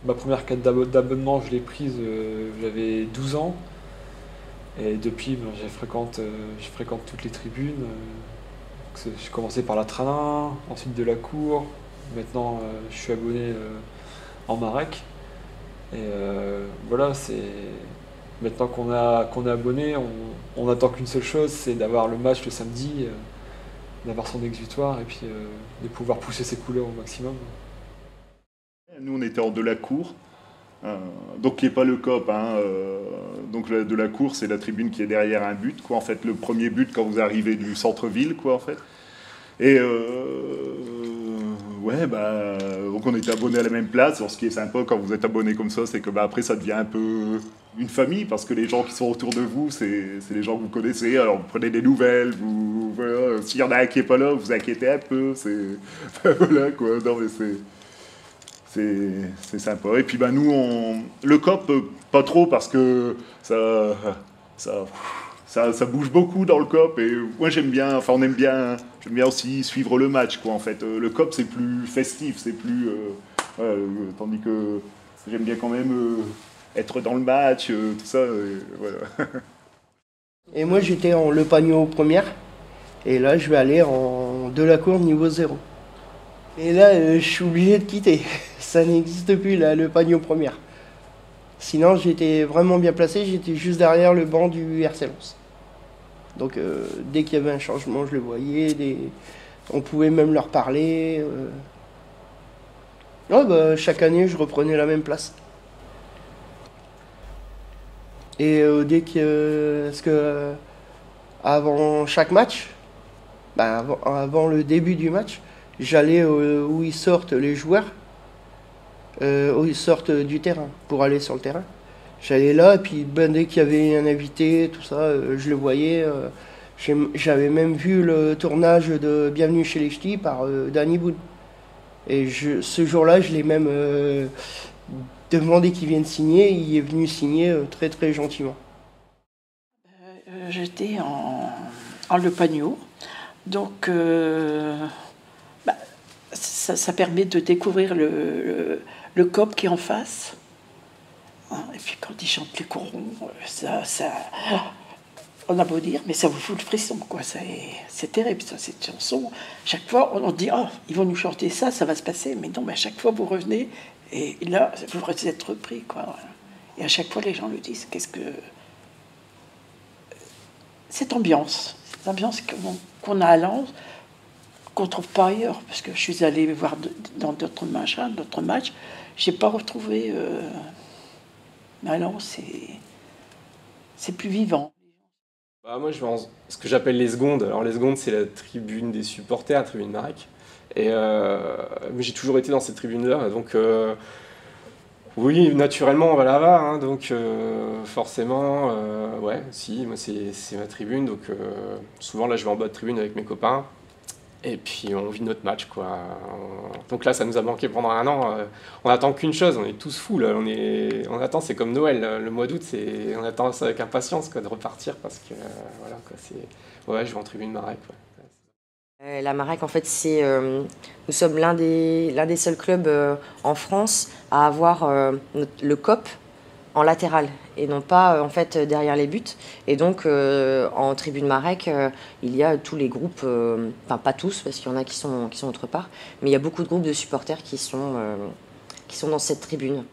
Ma première carte d'abonnement, je l'ai prise, j'avais 12 ans. Et depuis, ben, je fréquente toutes les tribunes. J'ai commencé par la Tralin, ensuite de la Cour. Maintenant, je suis abonné en Marek. Et voilà, c'est maintenant qu'on est abonné, on attend qu'une seule chose, c'est d'avoir le match le samedi, d'avoir son exutoire et puis de pouvoir pousser ses couleurs au maximum. Nous, on était hors de la cour, euh, donc qui n'est pas le COP. Hein, donc de la cour, c'est la tribune qui est derrière un but, quoi. En fait, le premier but quand vous arrivez du centre-ville, quoi, en fait. Et ouais, bah, donc on était abonnés à la même place. Alors, ce qui est sympa quand vous êtes abonné comme ça, c'est que bah, après ça devient un peu une famille parce que les gens qui sont autour de vous, c'est les gens que vous connaissez. Alors vous prenez des nouvelles, voilà, s'il y en a un qui est pas là, vous inquiétez un peu. C'est voilà quoi. Non mais c'est sympa. Et puis bah nous, le COP, pas trop parce que ça, ça bouge beaucoup dans le COP. Et moi j'aime bien, enfin on aime bien, j'aime bien aussi suivre le match quoi. En fait, le COP c'est plus festif, c'est plus, voilà, tandis que j'aime bien quand même être dans le match, tout ça. Voilà. Et moi j'étais en Le Pagno première, et là je vais aller en De la Cour niveau zéro. Et là je suis obligé de quitter, ça n'existe plus là, Le Pagno première. Sinon j'étais vraiment bien placé, j'étais juste derrière le banc du RC Lens. Donc dès qu'il y avait un changement je le voyais, on pouvait même leur parler. Ouais, bah, chaque année je reprenais la même place. Et dès que... Parce que avant chaque match, bah, avant le début du match, j'allais où ils sortent les joueurs, où ils sortent du terrain, pour aller sur le terrain. J'allais là, et puis ben, dès qu'il y avait un invité, tout ça, je le voyais. J'avais même vu le tournage de Bienvenue chez les Ch'tis par Danny Boone. Et ce jour-là, je l'ai même demandé qu'il vienne signer. Il est venu signer très très gentiment. J'étais en Le Pagno, donc bah, ça permet de découvrir le COP qui est en face. Hein, et puis quand ils chantent les corons, on a beau dire, mais ça vous fout le frisson, quoi. C'est terrible, ça, cette chanson. Chaque fois, on dit, oh, ils vont nous chanter ça, ça va se passer. Mais non, mais à chaque fois, vous revenez, et là, vous êtes repris, quoi. Et à chaque fois, les gens le disent. Qu'est-ce que... cette ambiance qu'on a à Lens, qu'on trouve pas ailleurs, parce que je suis allée voir dans d'autres matchs, j'ai pas retrouvé. Mais à Lens, c'est plus vivant. Bah, moi, je vais en ce que j'appelle les secondes. Alors, les secondes, c'est la tribune des supporters, la tribune Marek. Et mais j'ai toujours été dans cette tribune-là, donc oui, naturellement, on va là-bas, hein, donc forcément, ouais, si, moi c'est ma tribune, donc souvent là je vais en bas de tribune avec mes copains, et puis on vit notre match, quoi. Donc là, ça nous a manqué pendant un an. On attend qu'une chose, on est tous fous là, on attend, c'est comme Noël, le mois d'août, on attend ça avec impatience, quoi, de repartir, parce que voilà, quoi, ouais, je vais en tribune Marek, ouais. La Marek, en fait, nous sommes l'un des seuls clubs en France à avoir le COP en latéral et non pas en fait derrière les buts. Et donc en tribune Marek, il y a tous les groupes, enfin pas tous parce qu'il y en a qui sont autre part, mais il y a beaucoup de groupes de supporters qui sont dans cette tribune.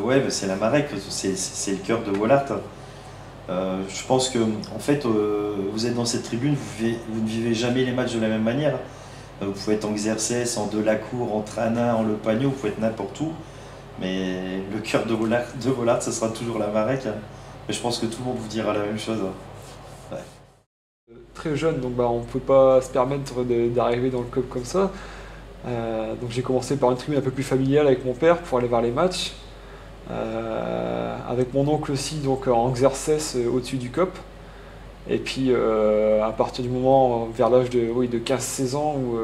Ouais, bah, c'est la Marek, c'est le cœur de Wallart. Je pense que en fait, vous êtes dans cette tribune, vous ne vivez jamais les matchs de la même manière. Vous pouvez être en Xerxes, en Delacour, en Trana, en Le Pagno, vous pouvez être n'importe où. Mais le cœur de Wallart, ce sera toujours la Marek. Hein. Mais je pense que tout le monde vous dira la même chose. Hein. Ouais. Très jeune, donc bah, on ne peut pas se permettre d'arriver dans le club comme ça. Donc j'ai commencé par une tribune un peu plus familiale avec mon père pour aller voir les matchs. Avec mon oncle aussi, donc en Xerxes au-dessus du COP. Et puis à partir du moment, vers l'âge de 15-16 ans, où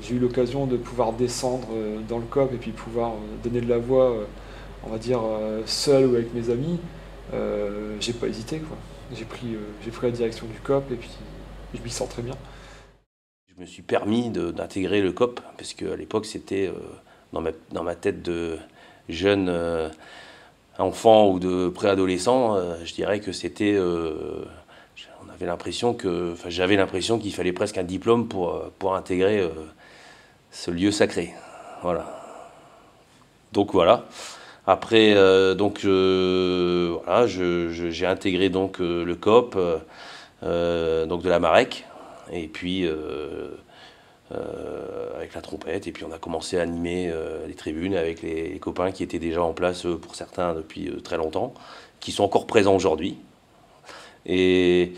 j'ai eu l'occasion de pouvoir descendre dans le COP et puis pouvoir donner de la voix, on va dire, seul ou avec mes amis, j'ai pas hésité, quoi. J'ai pris la direction du COP et puis je m'y sens très bien. Je me suis permis d'intégrer le COP, parce qu'à l'époque c'était dans ma tête de jeune enfant ou de préadolescent, je dirais que c'était... j'avais l'impression qu'il fallait presque un diplôme pour intégrer ce lieu sacré. Voilà. Donc voilà. Après, j'ai intégré donc le COP donc de la Marec, et puis avec la trompette, et puis on a commencé à animer les tribunes avec les copains qui étaient déjà en place pour certains depuis très longtemps, qui sont encore présents aujourd'hui. Et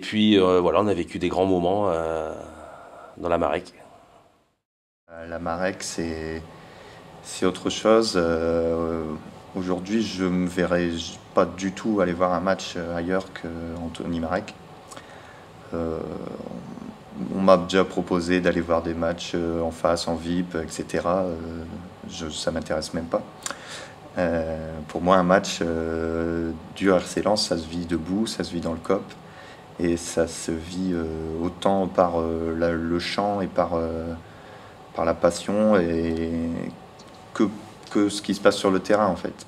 puis voilà, on a vécu des grands moments dans la Marec. La Marec, c'est autre chose. Aujourd'hui, je ne me verrais pas du tout aller voir un match ailleurs qu'Anthony Marec. On m'a déjà proposé d'aller voir des matchs en face, en VIP, etc. Ça ne m'intéresse même pas. Pour moi, un match du RC Lens, ça se vit debout, ça se vit dans le COP. Et ça se vit autant par le chant et par la passion que ce qui se passe sur le terrain, en fait.